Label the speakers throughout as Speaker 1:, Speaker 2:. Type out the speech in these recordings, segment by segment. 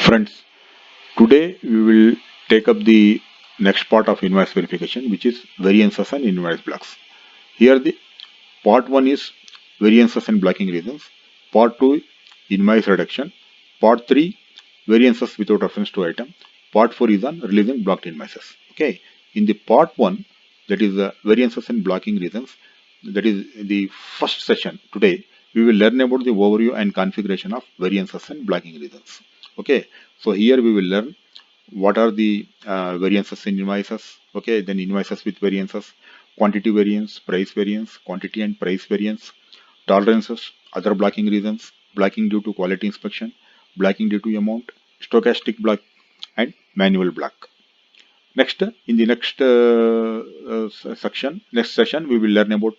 Speaker 1: Friends, today we will take up the next part of invoice verification, which is variances and invoice blocks. Here, the part 1 is variances and blocking reasons, part 2 invoice reduction, part 3 variances without reference to item, part 4 is on releasing blocked invoices. Okay, in the part 1, that is variances and blocking reasons, that is the first session today, we will learn about the overview and configuration of variances and blocking reasons. Okay, so here we will learn what are the variances in invoices. Okay, then invoices with variances, quantity variance, price variance, quantity and price variance, tolerances, other blocking reasons, blocking due to quality inspection, blocking due to amount, stochastic block, and manual block. Next, in the next session, we will learn about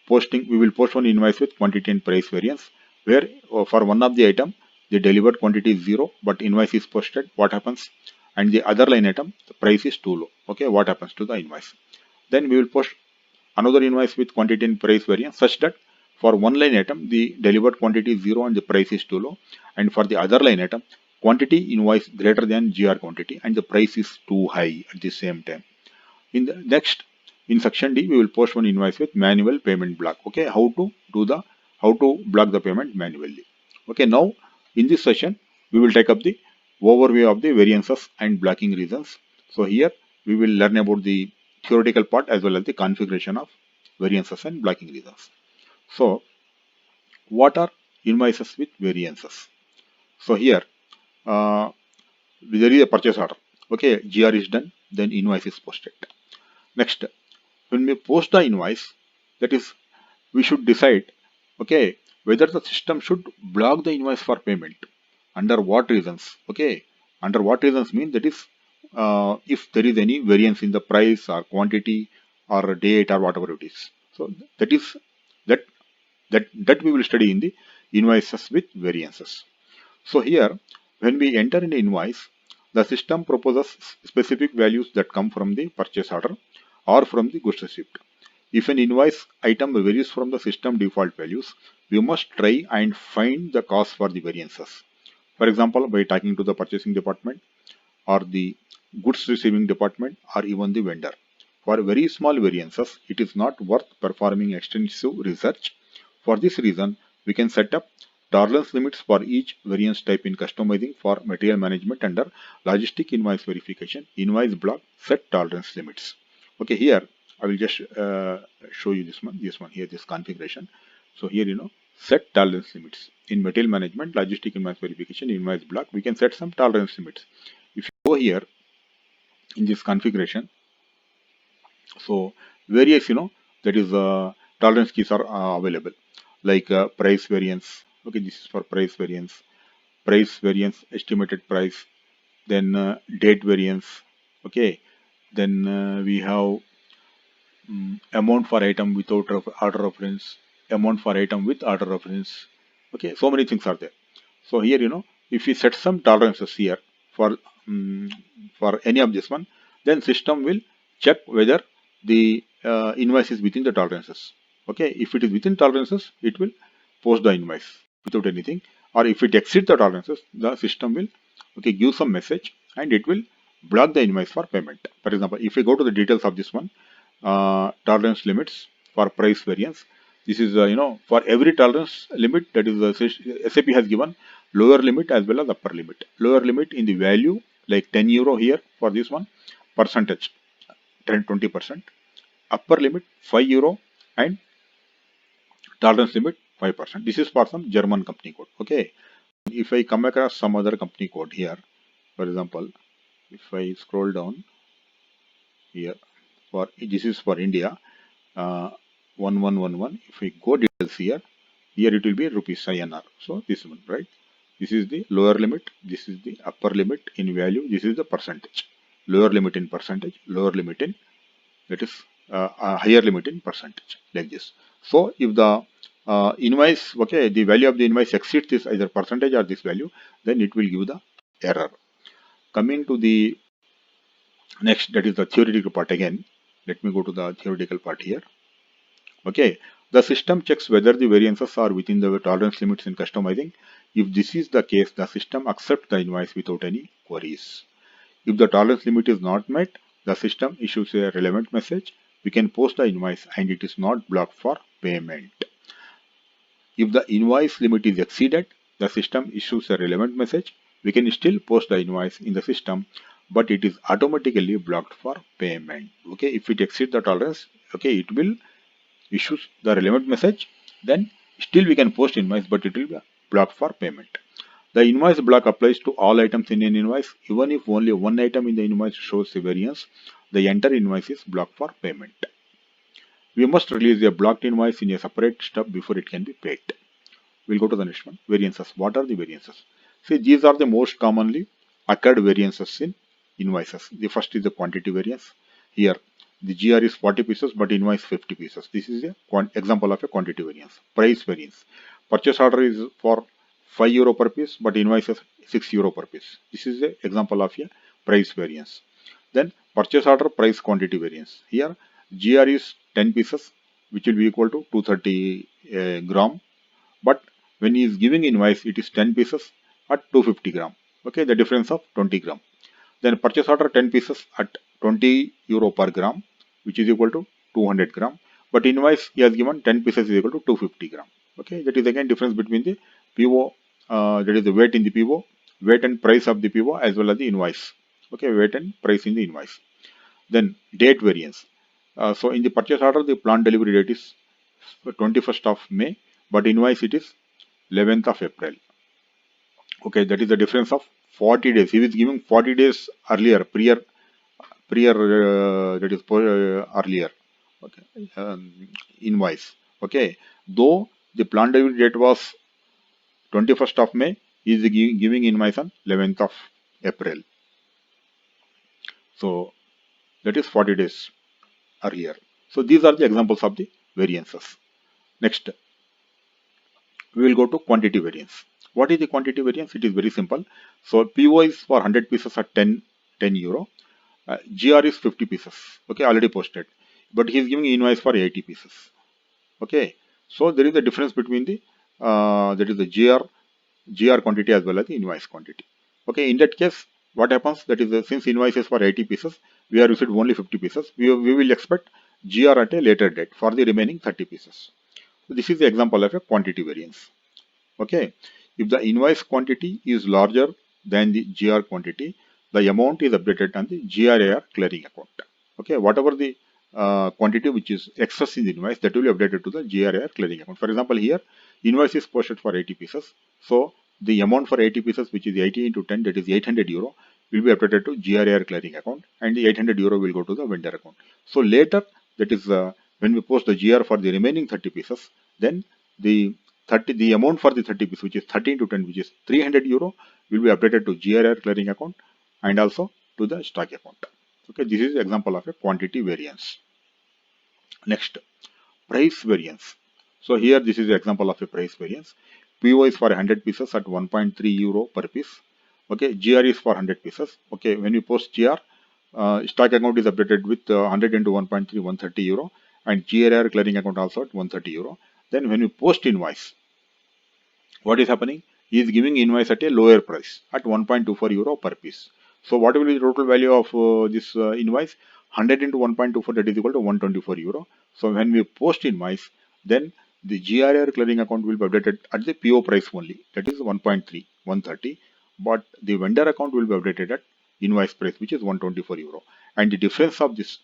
Speaker 1: posting. We will post one invoice with quantity and price variance, where for one of the item, the delivered quantity is 0, but invoice is posted. What happens? And the other line item, the price is too low. Okay, what happens to the invoice? Then we will post another invoice with quantity and price variance, such that for one line item, the delivered quantity is 0 and the price is too low, and for the other line item, quantity invoice greater than GR quantity and the price is too high at the same time. In the next, in section D, we will post one invoice with manual payment block. Okay, how to block the payment manually. Okay, now in this session, we will take up the overview of the variances and blocking reasons. So here we will learn about the theoretical part as well as the configuration of variances and blocking reasons. So what are invoices with variances? So here uh, there is a purchase order. Okay, GR is done, then invoice is posted. Next, when we post the invoice, that is, we should decide, okay, whether the system should block the invoice for payment. Under what reasons? Okay, under what reasons mean that is, if there is any variance in the price or quantity or date or whatever it is. So that is that that we will study in the invoices with variances. So here, when we enter an invoice, the system proposes specific values that come from the purchase order or from the goods receipt. If an invoice item varies from the system default values, we must try and find the cause for the variances. For example, by talking to the purchasing department or the goods receiving department or even the vendor. For very small variances, it is not worth performing extensive research. For this reason, we can set up tolerance limits for each variance type in customizing for material management under logistic invoice verification, invoice block, set tolerance limits. Okay, here I will just show you this one here, this configuration. So here, set tolerance limits. In material management, logistic invoice verification, invoice block, we can set some tolerance limits. If you go here in this configuration, so various, that is tolerance keys are available, like price variance. Okay, this is for price variance, estimated price, then date variance. Okay, then we have amount for item without order reference, amount for item with order reference. Okay, so many things are there. So here, if we set some tolerances here for um, for any of this one, then system will check whether the invoice is within the tolerances. Okay, if it is within tolerances, it will post the invoice without anything, or if it exceeds the tolerances, the system will, okay, give some message and it will block the invoice for payment. For example, if we go to the details of this one, tolerance limits for price variance. This is, for every tolerance limit, that is SAP has given lower limit as well as upper limit. Lower limit in the value, like 10 euro here for this one, percentage 10-20%. Upper limit 5 euro and tolerance limit 5%. This is for some German company code. Okay. If I come across some other company code here, for example, if I scroll down here, for this is for India, 1111. If we go details here it will be rupees INR. So this one, right? This is the lower limit, this is the upper limit in value, this is the percentage. Lower limit in percentage, lower limit in, that is a higher limit in percentage, like this. So if the invoice, okay, the value of the invoice exceeds this either percentage or this value, then it will give the error. Coming to the next, that is the theoretical part again. Let me go to the theoretical part here. Okay, the system checks whether the variances are within the tolerance limits in customizing, If this is the case, the system accepts the invoice without any queries. If the tolerance limit is not met, the system issues a relevant message. We can post the invoice and it is not blocked for payment. If the invoice limit is exceeded, the system issues a relevant message. We can still post the invoice in the system, but it is automatically blocked for payment. Okay, if it exceeds the tolerance, okay, it will issue the relevant message. Then still we can post invoice, but it will be blocked for payment. The invoice block applies to all items in an invoice. Even if only one item in the invoice shows a variance, the entire invoice is blocked for payment. We must release a blocked invoice in a separate step before it can be paid. We'll go to the next one. Variances. What are the variances? See, these are the most commonly occurred variances in invoices. The first is the quantity variance. Here, the GR is 40 pieces, but invoice 50 pieces. This is a example of a quantity variance. Price variance. Purchase order is for €5 per piece, but invoice is €6 per piece. This is an example of a price variance. Then purchase order price quantity variance. Here, GR is 10 pieces, which will be equal to 230 gram, but when he is giving invoice, it is 10 pieces at 250 gram. Okay, the difference of 20 gram. Then purchase order 10 pieces at €20 per gram, which is equal to 200 gram. But invoice he has given 10 pieces is equal to 250 gram. Okay, that is again difference between the PO, that is the weight in the PO, weight and price of the PO as well as the invoice. Okay, weight and price in the invoice. Then date variance. So in the purchase order, the planned delivery date is 21st of May, but invoice it is 11th of April. Okay, that is the difference of 40 days. He is giving 40 days earlier, prior that is earlier. Okay, invoice. Okay, though the planned delivery date was 21st of May, he is giving invoice on 11th of April. So that is 40 days earlier. So these are the examples of the variances. Next, we will go to quantity variance. What is the quantity variance? It is very simple. So PO is for 100 pieces at 10 euro. GR is 50 pieces. Okay, already posted. But he is giving invoice for 80 pieces. Okay, so there is a difference between the that is the GR quantity as well as the invoice quantity. Okay, in that case, what happens? That is since invoice is for 80 pieces, we are received only 50 pieces. We will expect GR at a later date for the remaining 30 pieces. So this is the example of a quantity variance. Okay, if the invoice quantity is larger than the GR quantity, the amount is updated on the GRAR clearing account. Okay, whatever the quantity which is excess in the invoice, that will be updated to the GRAR clearing account. For example, here invoice is posted for 80 pieces, so the amount for 80 pieces, which is 80 into 10, that is 800 euro, will be updated to GRAR clearing account, and the 800 euro will go to the vendor account. So later, that is when we post the GR for the remaining 30 pieces, then the amount for the 30 pieces, which is 30 into 10, which is 300 euro, will be updated to GRAR clearing account and also to the stock account. Okay, this is example of a quantity variance. Next, price variance. So here this is the example of a price variance. PO is for 100 pieces at 1.3 euro per piece. Okay, GR is for 100 pieces. Okay, when you post GR, stock account is updated with 100 into 1.3, 130 euro, and GRAR clearing account also at 130 euro. Then when you post invoice, what is happening? He is giving invoice at a lower price at 1.24 euro per piece. So what will be the total value of this invoice? 100 into 1.24, that is equal to 124 euro. So when we post invoice, then the GRAR clearing account will be updated at the PO price only, that is 1.3, 130, but the vendor account will be updated at invoice price, which is 124 euro. And the difference of this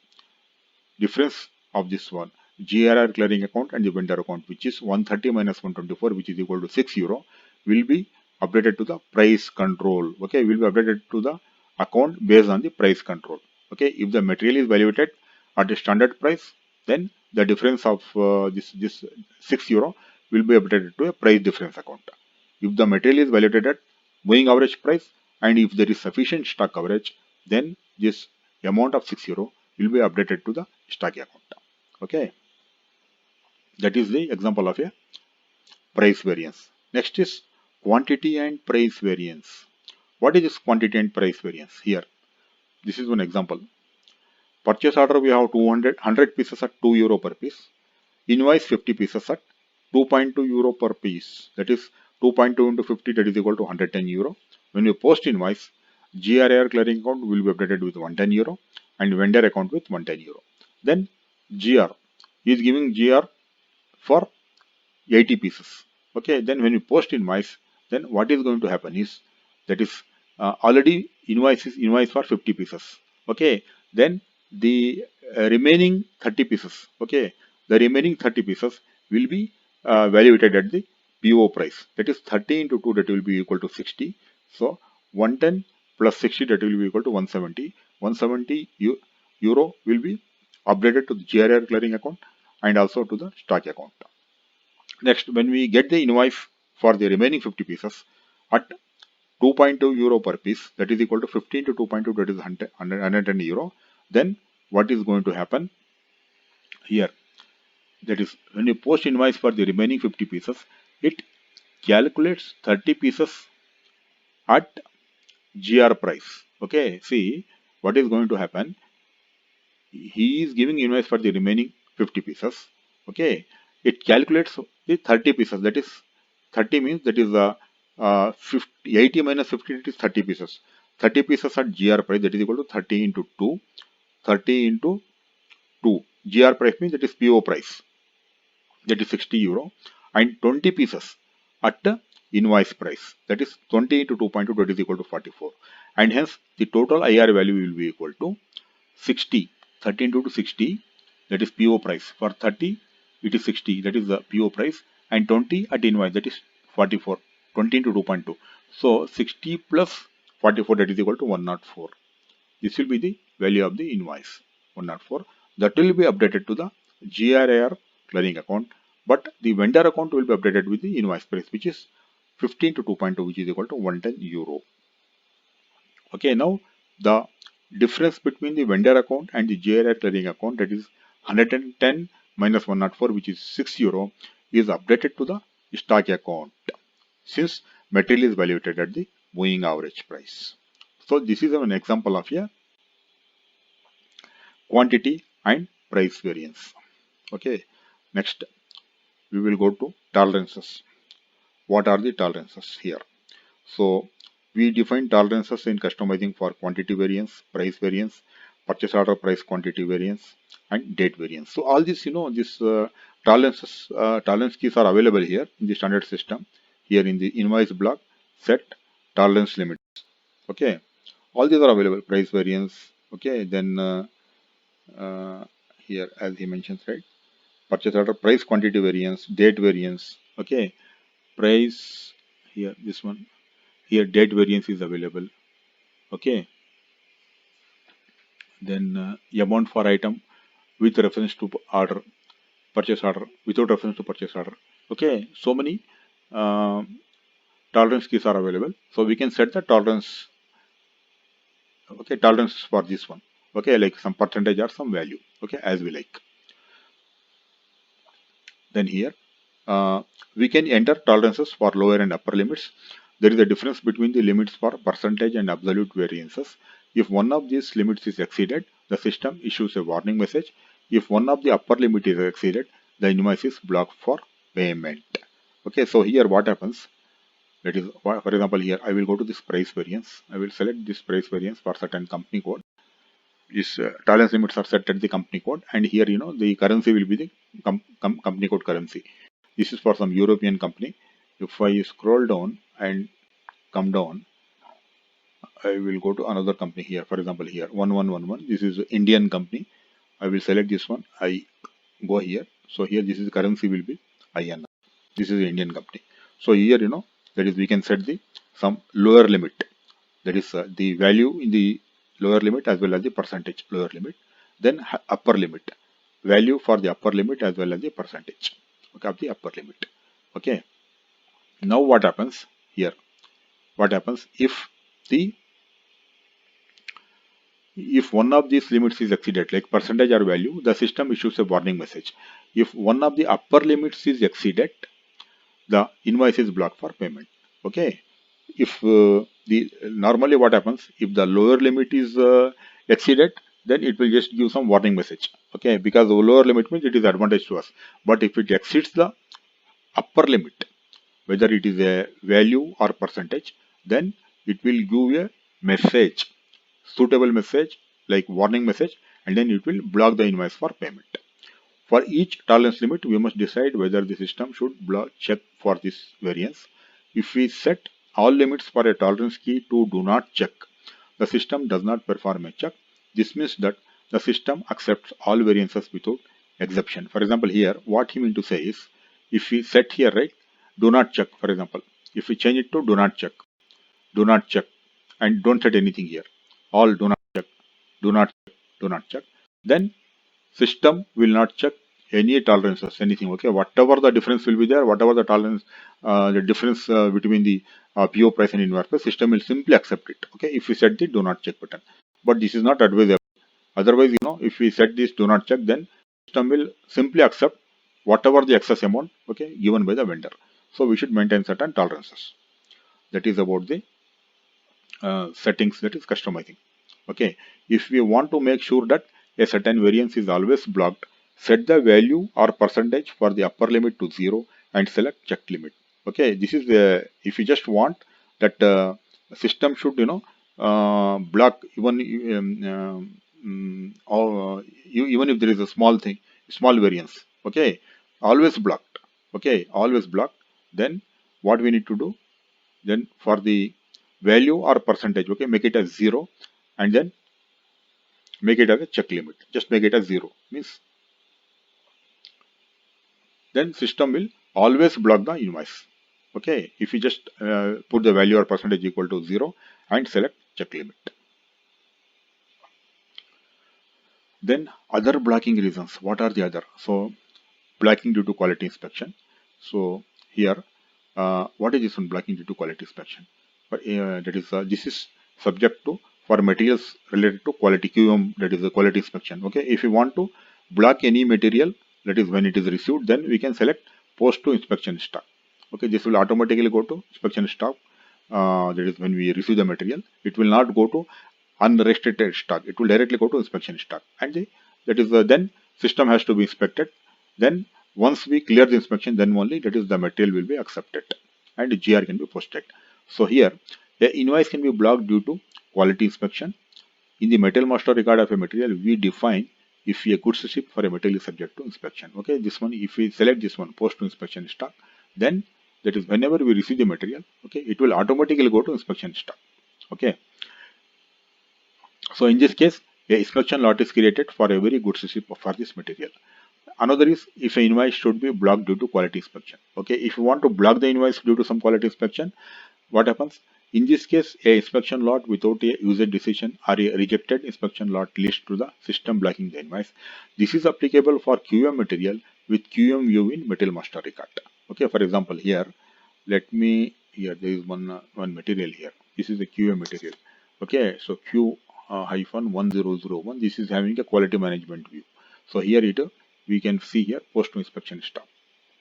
Speaker 1: one, GRAR clearing account and the vendor account, which is 130 minus 124, which is equal to 6 euro, will be updated to the price control. Okay, will be updated to the account based on the price control. Okay, if the material is valuated at the standard price, then the difference of this 6 euro will be updated to a price difference account. If the material is valuated at moving average price, and if there is sufficient stock coverage, then this amount of 6 euro will be updated to the stock account. Okay, that is the example of a price variance. Next is quantity and price variance. What is this quantity and price variance? Here, this is one example. Purchase order, we have 100 pieces at 2 euro per piece. Invoice 50 pieces at 2.2 euro per piece. That is 2.2 into 50, that is equal to 110 euro. When you post invoice, GRAR clearing account will be updated with 110 euro and vendor account with 110 euro. Then GR is giving GR for 80 pieces. Okay, then when you post invoice, then what is going to happen is, that is already invoice for 50 pieces. Okay, then the remaining 30 pieces. Okay, the remaining 30 pieces will be valuated at the PO price. That is 30 into 2, that will be equal to 60. So 110 plus 60, that will be equal to 170. 170 euro will be updated to the GRR clearing account and also to the stock account. Next, when we get the invoice for the remaining 50 pieces at 2.2 euro per piece, that is equal to 15 to 2.2, that is 110 euro. Then what is going to happen here? That is, when you post invoice for the remaining 50 pieces, it calculates 30 pieces at GR price. Okay, see what is going to happen. He is giving invoice for the remaining 50 pieces. Okay, it calculates the 30 pieces. That is 30 means that is 80 minus 50, it is 30 pieces. 30 pieces at GR price, that is equal to 30 into 2. 30 into 2. GR price means that is PO price. That is 60 euro. And 20 pieces at the invoice price. That is 20 into 2.2, that is equal to 44. And hence the total IR value will be equal to 60. 30 into 60, that is PO price. For 30, it is 60, that is the PO price. And 20 at invoice, that is 44. 20 into 2.2. So 60 plus 44, that is equal to 104. This will be the value of the invoice, 104. That will be updated to the GRAR clearing account, but the vendor account will be updated with the invoice price, which is 15 to 2.2, which is equal to 110 euro. Okay, now the difference between the vendor account and the GRAR clearing account, that is 110 minus 104, which is 6 euro, is updated to the stock account since material is valuated at the moving average price. So this is an example of a quantity and price variance. Okay, next we will go to tolerances. What are the tolerances here? So we define tolerances in customizing for quantity variance, price variance, purchase order price quantity variance, and date variance. So all this, this tolerances, tolerance keys are available here in the standard system. Here in the invoice block, set tolerance limits. Okay, all these are available. Price variance. Okay, then here as he mentions, right? Purchase order price quantity variance, date variance. Okay, price here, this one here, date variance is available. Okay, then amount for item with reference to order, purchase order without reference to purchase order. Okay, so many uh, tolerance keys are available, so we can set the tolerance. Okay, tolerance for this one. Okay, like some percentage or some value. Okay, as we like. Then here we can enter tolerances for lower and upper limits. There is a difference between the limits for percentage and absolute variances. If one of these limits is exceeded, the system issues a warning message. If one of the upper limit is exceeded, the invoice is blocked for payment. Okay, so here what happens? That is, for example, here I will go to this price variance. I will select this price variance for certain company code. These tolerance limits are set at the company code, and here the currency will be the company code currency. This is for some European company. If I scroll down and come down, I will go to another company here. For example, here 1111. This is Indian company. I will select this one. I go here. So here this is currency will be INR. This is the Indian company. So here that is we can set the some lower limit. That is the value in the lower limit as well as the percentage lower limit. Then upper limit value for the upper limit as well as the percentage. Okay, of the upper limit. Okay. Now what happens here? What happens if one of these limits is exceeded, like percentage or value, the system issues a warning message. If one of the upper limits is exceeded, the invoice is blocked for payment. Okay. If the normally what happens, if the lower limit is exceeded, then it will just give some warning message. Okay, because the lower limit means it is advantage to us. But if it exceeds the upper limit, whether it is a value or percentage, then it will give a message, suitable message like warning message, and then it will block the invoice for payment. For each tolerance limit, we must decide whether the system should check for this variance. If we set all limits for a tolerance key to do not check, the system does not perform a check. This means that the system accepts all variances without exception. For example, here, what he means to say is, if we set here, right, do not check, for example, if we change it to do not check, and don't set anything here, all do not check, do not check, do not check, then system will not check any tolerances, anything. Okay, whatever the difference will be there, whatever the tolerance, the difference between the PO price and invoice price, system will simply accept it. Okay, if we set the do not check button, but this is not advisable. Otherwise, if we set this do not check, then system will simply accept whatever the excess amount, okay, given by the vendor. So we should maintain certain tolerances. That is about the settings, that is customizing. Okay, if we want to make sure that a certain variance is always blocked, set the value or percentage for the upper limit to 0 and select check limit. Okay, this is if you just want that system should block even even if there is a small variance. Okay, always blocked. Okay, always blocked. Then what we need to do? Then for the value or percentage, okay, make it as 0, and then make it as a check limit. Just make it as 0. Means then system will always block the invoice. Okay, if you just put the value or percentage equal to 0 and select check limit. Then other blocking reasons. What are the other? So blocking due to quality inspection. So here, what is this one, blocking due to quality inspection? But that is this is subject to for materials related to quality QM, that is the quality inspection. Okay, if you want to block any material, that is when it is received, then we can select post to inspection stock. Okay, this will automatically go to inspection stock. That is when we receive the material, it will not go to unrestricted stock. It will directly go to inspection stock, and that is then system has to be inspected. Then once we clear the inspection, then only that is the material will be accepted and GR can be posted. So here, the invoice can be blocked due to quality inspection. In the material master record of a material, we define if a goods ship for a material is subject to inspection. Okay, this one, if we select this one, post to inspection stock, then that is whenever we receive the material, okay, it will automatically go to inspection stock. Okay. So in this case, a inspection lot is created for every goods ship for this material. Another is if an invoice should be blocked due to quality inspection. Okay, if you want to block the invoice due to some quality inspection, what happens? In this case, a inspection lot without a user decision or a rejected inspection lot leads to the system blocking the invoice. This is applicable for QM material with QM view in material master record. Okay, for example, here, let me, here there is one material here. This is a QM material. Okay, so Q hyphen 1001. This is having a quality management view. So here we can see here post to inspection stock.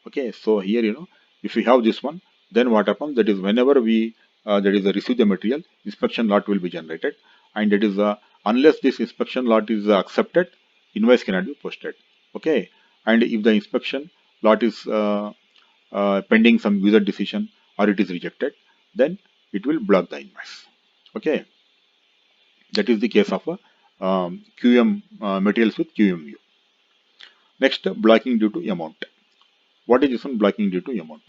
Speaker 1: Okay, so here if we have this one, then what happens? That is whenever we that is receive the material, inspection lot will be generated, and that is unless this inspection lot is accepted, invoice cannot be posted. Okay, and if the inspection lot is pending some user decision or it is rejected, then it will block the invoice. Okay, that is the case of a QM materials with QM view. Next, blocking due to amount. What is this one, blocking due to amount?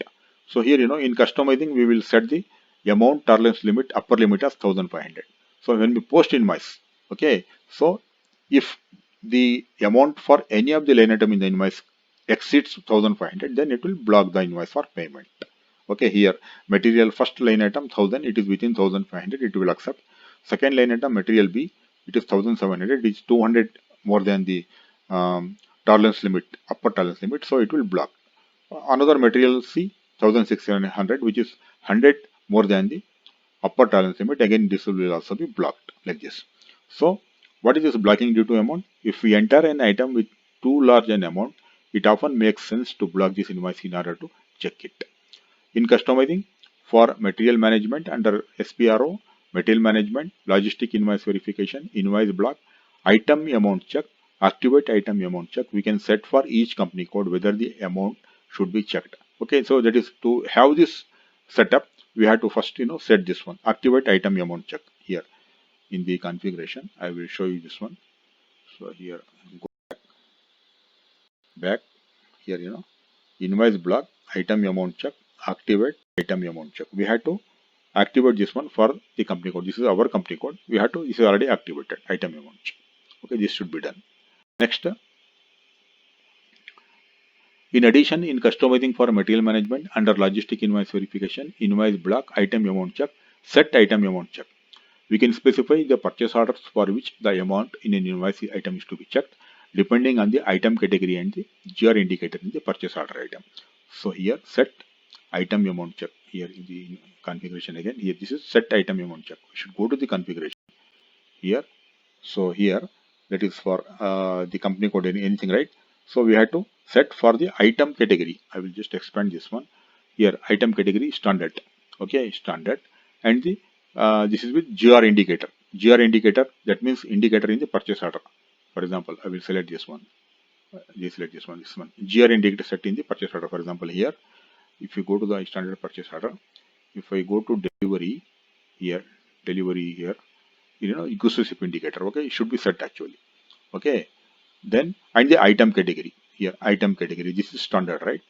Speaker 1: So here, in customizing, we will set the amount tolerance limit, upper limit as 1500. So when we post invoice, okay, so if the amount for any of the line item in the invoice exceeds 1500, then it will block the invoice for payment. Okay, here material first line item 1000, it is within 1500, it will accept. Second line item material B, it is 1700, it is 200 more than the tolerance limit, upper tolerance limit, so it will block. Another material C 1600, which is 100 more than the upper tolerance limit, again this will also be blocked like this. So what is this blocking due to amount? If we enter an item with too large an amount, it often makes sense to block this invoice in order to check it. In customizing, for material management under SPRO, material management, logistic invoice verification, invoice block, item amount check, activate item amount check, we can set for each company code whether the amount should be checked. Okay, so that is to have this setup, we have to first set this one, activate item amount check. Here in the configuration I will show you this one. So here, go back here, invoice block, item amount check, activate item amount check. We have to activate this one for the company code. This is our company code. We have to, this is already activated, item amount check. Okay, this should be done. Next, in addition, in customizing for material management under logistic invoice verification, invoice block, item amount check, set item amount check. We can specify the purchase orders for which the amount in an invoice item is to be checked depending on the item category and the GR indicator in the purchase order item. So here set item amount check. Here in the configuration again, here this is set item amount check. We should go to the configuration here. So here that is for the company code, anything, right? So we have to set for the item category. I will just expand this one. Here item category standard. Okay, standard, and the this is with GR indicator. GR indicator, that means indicator in the purchase order. For example, I will select this one. Select this one. This one. GR indicator set in the purchase order. For example, here, if you go to the standard purchase order, if I go to delivery here, goods receipt indicator. Okay, it should be set actually. Okay, then and the item category here, item category. This is standard, right?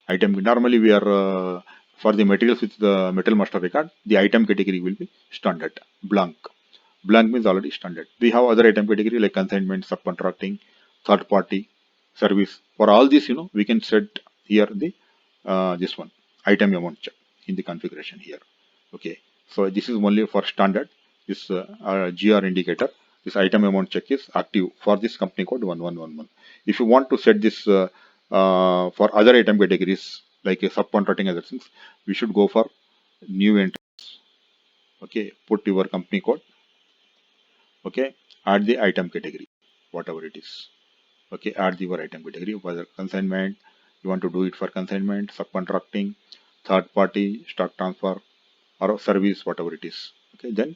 Speaker 1: Item, normally we are for the materials with the metal master record, the item category will be standard, blank. Blank means already standard. We have other item category like consignment, subcontracting, third party, service. For all this, we can set here the this one, item amount check in the configuration here. Okay, so this is only for standard. This GR indicator, this item amount check is active for this company code 1111. If you want to set this for other item categories like subcontracting, other things, we should go for new entries. Okay, put your company code. Okay, add the item category, whatever it is. Okay, add your item category, whether consignment, you want to do it for consignment, subcontracting, third party, stock transfer, or service, whatever it is. Okay, then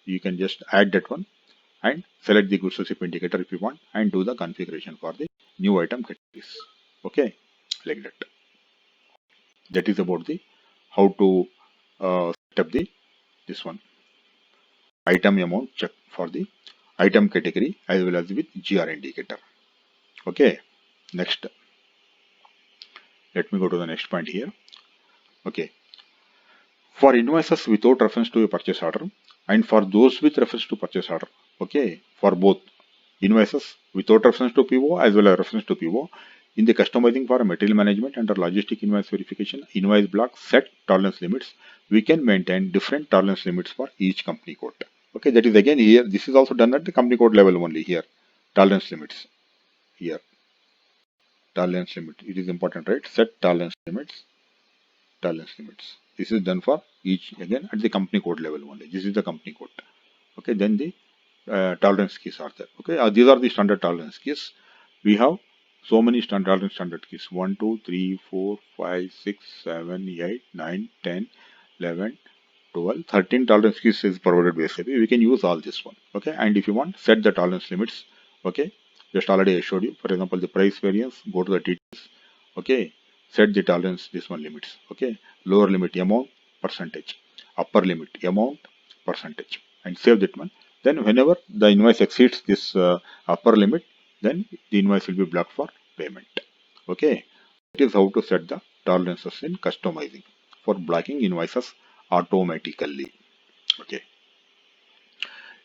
Speaker 1: you can just add that one and select the goods receipt indicator if you want and do the configuration for the new item categories. Okay, like that. That is about the how to set up the this one item amount check for the item category as well as with GR indicator. Okay, next, let me go to the next point here. Okay, for invoices without reference to a purchase order and for those with reference to purchase order. Okay, for both invoices without reference to PO as well as reference to PO, in the customizing for material management under logistic invoice verification, invoice block set tolerance limits, we can maintain different tolerance limits for each company code. Okay, that is again here, this is also done at the company code level only here. Tolerance limits here. Tolerance limit. It is important, right? Set tolerance limits. Tolerance limits. This is done for each, again at the company code level only. This is the company code. Okay, then the tolerance keys are there. Okay, these are the standard tolerance keys. We have so many standard keys: 1, 2, 3, 4, 5, 6, 7, 8, 9, 10, 11, 12, 13 tolerance keys is provided by SAP. We can use all this one. Okay, and if you want, set the tolerance limits. Okay, just already I showed you. For example, the price variance, go to the details. Okay, set the tolerance, this one limits. Okay, lower limit amount, percentage, upper limit amount, percentage, and save that one. Then whenever the invoice exceeds this upper limit, then the invoice will be blocked for payment. Okay, that is how to set the tolerances in customizing for blocking invoices automatically. Okay,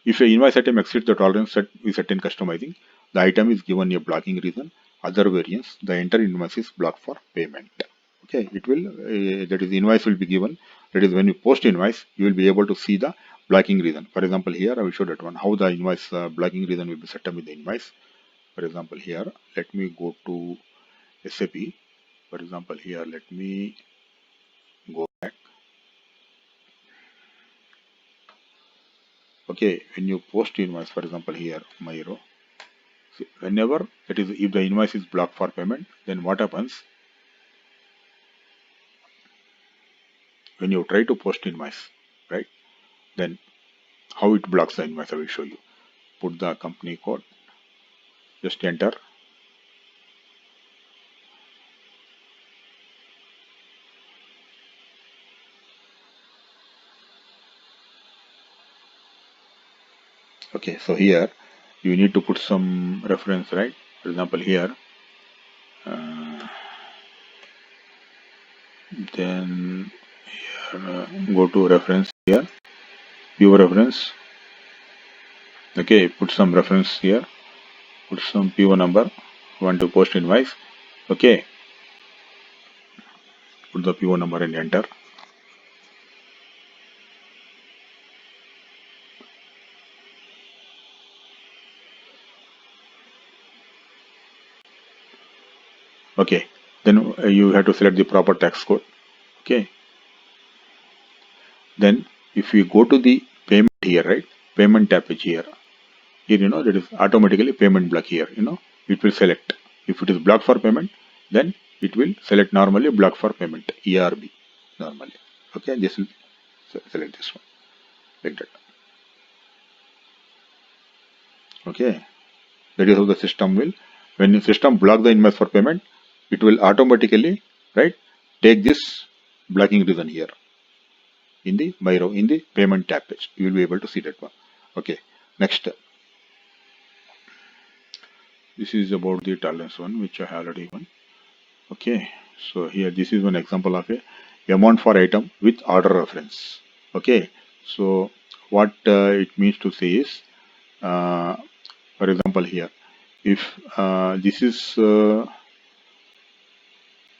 Speaker 1: if a invoice item exceeds the tolerance set we set in customizing, the item is given a blocking reason, other variance, the entire invoice is blocked for payment. Okay, it will that is, invoice will be given. That is, when you post invoice, you will be able to see the blocking reason. For example, here I will show that one, how the invoice blocking reason will be set up with the invoice. For example, here let me go to SAP. For example, here let me go back. Okay, when you post invoice, for example, here my row, whenever that is, if the invoice is blocked for payment, then what happens when you try to post invoice, right? Then how it blocks the invoice, I will show you. Put the company code, just enter. Okay, so here you need to put some reference, right? For example, here, then go to reference here, view reference. Okay, put some reference here, put some PO number, want to post invoice. Okay, put the PO number and enter. Okay, then you have to select the proper tax code. Okay, then if we go to the payment here, right? Payment tab page here. Here, that is automatically payment block here, it will select. If it is blocked for payment, then it will select normally block for payment, ERB, normally. Okay, this will select this one, like that. Okay, that is how the system will, when the system block the invoice for payment, it will automatically, right, take this blocking reason here in the my row, in the payment tab page. You will be able to see that one. Okay, next. This is about the tolerance one, which I have already given. Okay, so here this is one example of a amount for item with order reference. Okay, so what it means to say is, uh, for example, here, if this is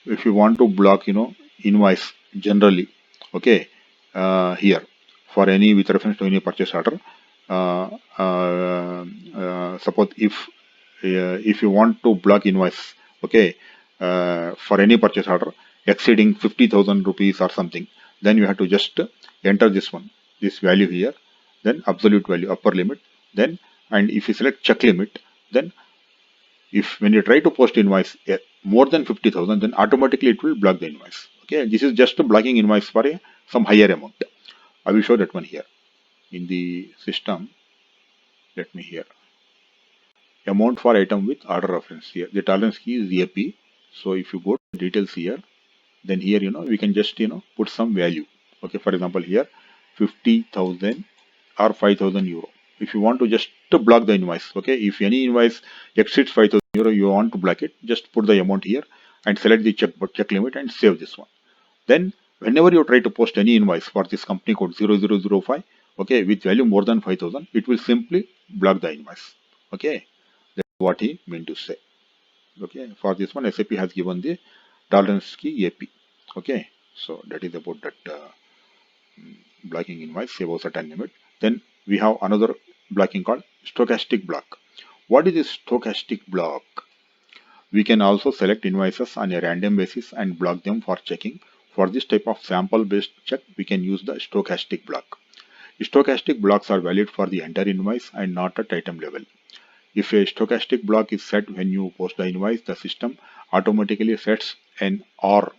Speaker 1: if you want to block, invoice generally, okay, here for any with reference to any purchase order. Uh, uh, Suppose if you want to block invoice, okay, for any purchase order exceeding 50,000 rupees or something, then you have to just enter this one, this value here, then absolute value, upper limit, then, and if you select check limit, then if when you try to post invoice more than 50,000, then automatically it will block the invoice. Okay, this is just blocking invoice for some higher amount. I will show that one here in the system. Let me here. Amount for item with order reference here. The tolerance key is AP. So if you go to details here, then here we can just put some value. Okay, for example here 50,000 or 5,000 euro. If you want to just to block the invoice, okay, if any invoice exceeds 5,000 euro, you want to block it, just put the amount here and select the check limit and save this one. Then whenever you try to post any invoice for this company code 0005, okay, with value more than 5,000, it will simply block the invoice. Okay, that's what he meant to say. Okay, for this one SAP has given the tolerance key AP. Okay, so that is about that blocking invoice above certain limit. Then we have another blocking called stochastic block. What is this stochastic block? We can also select invoices on a random basis and block them for checking. For this type of sample based check, we can use the stochastic block. Stochastic blocks are valid for the entire invoice and not at item level. If a stochastic block is set when you post the invoice, the system automatically sets an OR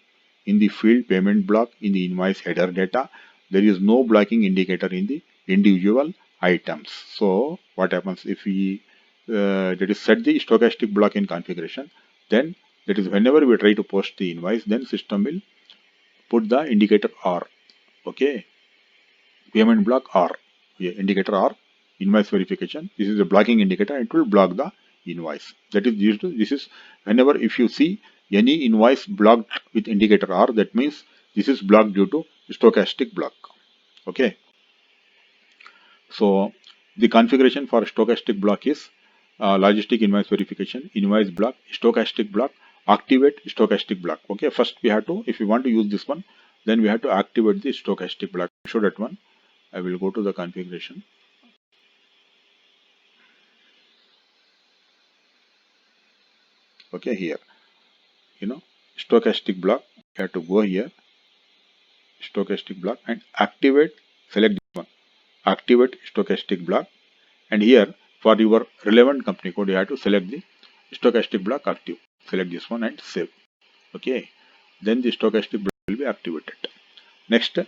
Speaker 1: in the field payment block in the invoice header data. There is no blocking indicator in the individual items. So what happens if we that is set the stochastic block in configuration, then that is whenever we try to post the invoice, then system will put the indicator OR. Okay, payment block OR, yeah, indicator OR, invoice verification. This is a blocking indicator. It will block the invoice. That is used to, this is whenever if you see any invoice blocked with indicator R, that means this is blocked due to stochastic block. Okay, so the configuration for stochastic block is logistic invoice verification, invoice block, stochastic block, activate stochastic block. Okay, first we have to, if you want to use this one, then we have to activate the stochastic block. Show that one. I will go to the configuration. Okay, here, stochastic block, you have to go here, stochastic block, and activate, select this one, activate stochastic block, and here for your relevant company code, you have to select the stochastic block active, select this one and save. Okay, then the stochastic block will be activated. Next,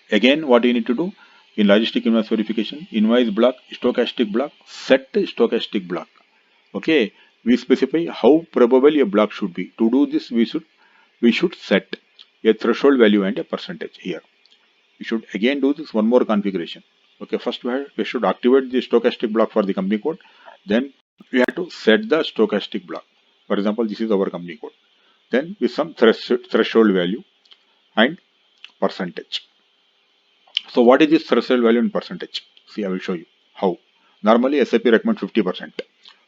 Speaker 1: again, what you need to do in logistic invoice verification, invoice block, stochastic block, set stochastic block. Okay, we specify how probable a block should be. To do this, we should set a threshold value and a percentage here. We should again do this one more configuration. Okay, first we should activate the stochastic block for the company code. Then we have to set the stochastic block. For example, this is our company code. Then with some threshold value and percentage. So what is this threshold value in percentage? See, I will show you how. Normally SAP recommends 50%.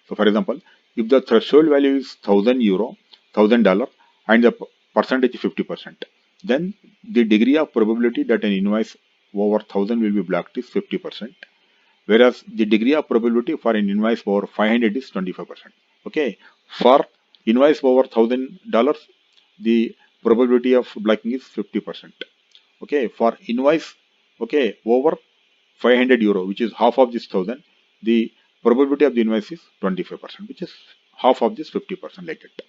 Speaker 1: So for example, if the threshold value is €1,000, $1,000, and the percentage is 50%, then the degree of probability that an invoice over 1,000 will be blocked is 50%, whereas the degree of probability for an invoice over 500 is 25%. Okay, for invoice over $1,000, the probability of blocking is 50%. Okay, for invoice, okay, over €500, which is half of this 1,000, the probability of the invoice is 25%, which is half of this 50%, like that.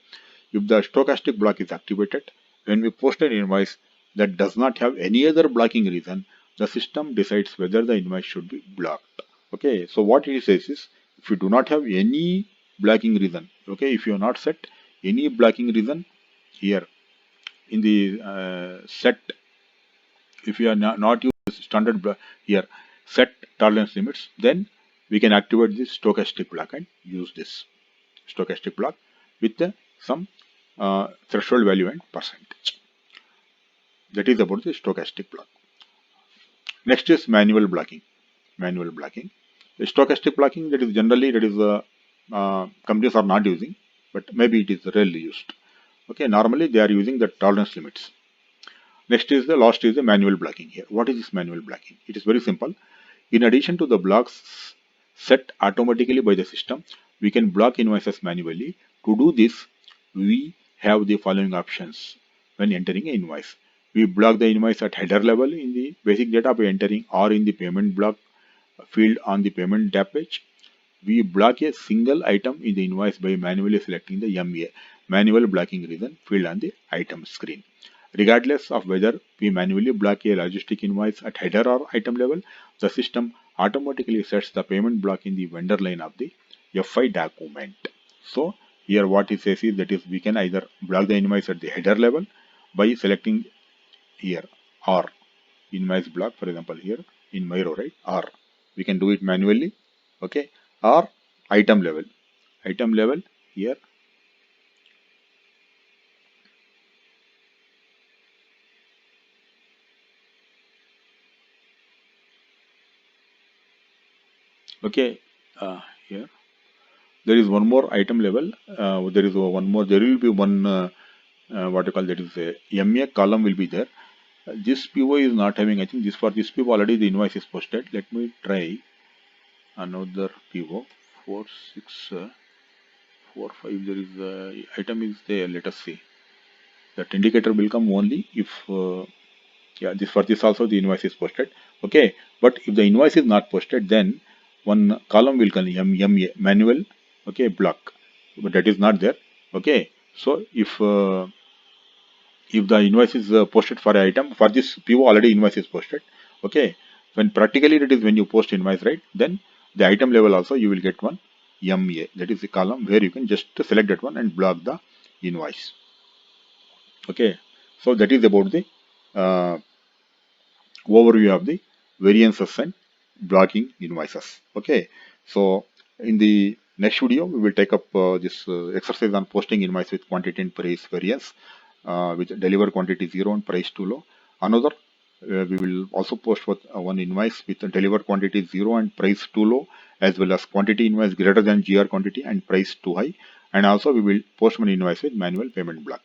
Speaker 1: If the stochastic block is activated, when we post an invoice that does not have any other blocking reason, the system decides whether the invoice should be blocked. Okay, so what it says is, if you do not have any blocking reason, okay, if you have not set any blocking reason here in the set, if you are not use standard here set tolerance limits, then we can activate this stochastic block and use this stochastic block with some threshold value and percentage. That is about the stochastic block. Next is manual blocking. Manual blocking. The stochastic blocking, that is generally, that is companies are not using, but maybe it is rarely used. Okay, normally they are using the tolerance limits. Next is the last is the manual blocking here. What is this manual blocking? It is very simple. In addition to the blocks set automatically by the system, we can block invoices manually. To do this, we have the following options when entering an invoice. We block the invoice at header level in the basic data by entering or in the payment block field on the payment tab page. We block a single item in the invoice by manually selecting the MA, manual blocking reason field on the item screen. Regardless of whether we manually block a logistic invoice at header or item level, the system automatically sets the payment block in the vendor line of the FI document. So here what it says is, that is, we can either block the invoice at the header level by selecting here or invoice block, for example here in my row, right, or we can do it manually, okay, or item level here, okay, here there is one more item level, there is one more, there will be one what you call, that is a MA column will be there. This PO is not having, I think this, for this PO already the invoice is posted. Let me try another PO 4645, there is item is there. Let us see, that indicator will come only if yeah, this, for this also the invoice is posted. Okay, but if the invoice is not posted, then one column will come MA, manual, okay, block, but that is not there. Okay, so if the invoice is posted for an item, for this PO already invoice is posted. Okay, when practically it is when you post invoice, right, then the item level also you will get one MA, that is the column where you can just select that one and block the invoice. Okay, so that is about the uh, overview of the variances and blocking invoices. Okay, so in the next video we will take up this exercise on posting invoice with quantity and price variance, with deliver quantity 0 and price too low. Another, we will also post with, one invoice with deliver quantity 0 and price too low, as well as quantity invoice greater than GR quantity and price too high, and also we will post one invoice with manual payment block.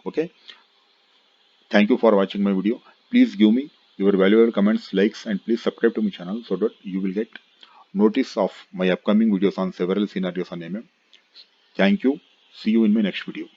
Speaker 1: Okay, thank you for watching my video. Please give me your valuable comments, likes, and please subscribe to my channel so that you will get notice of my upcoming videos on several scenarios on MM. Thank you. See you in my next video.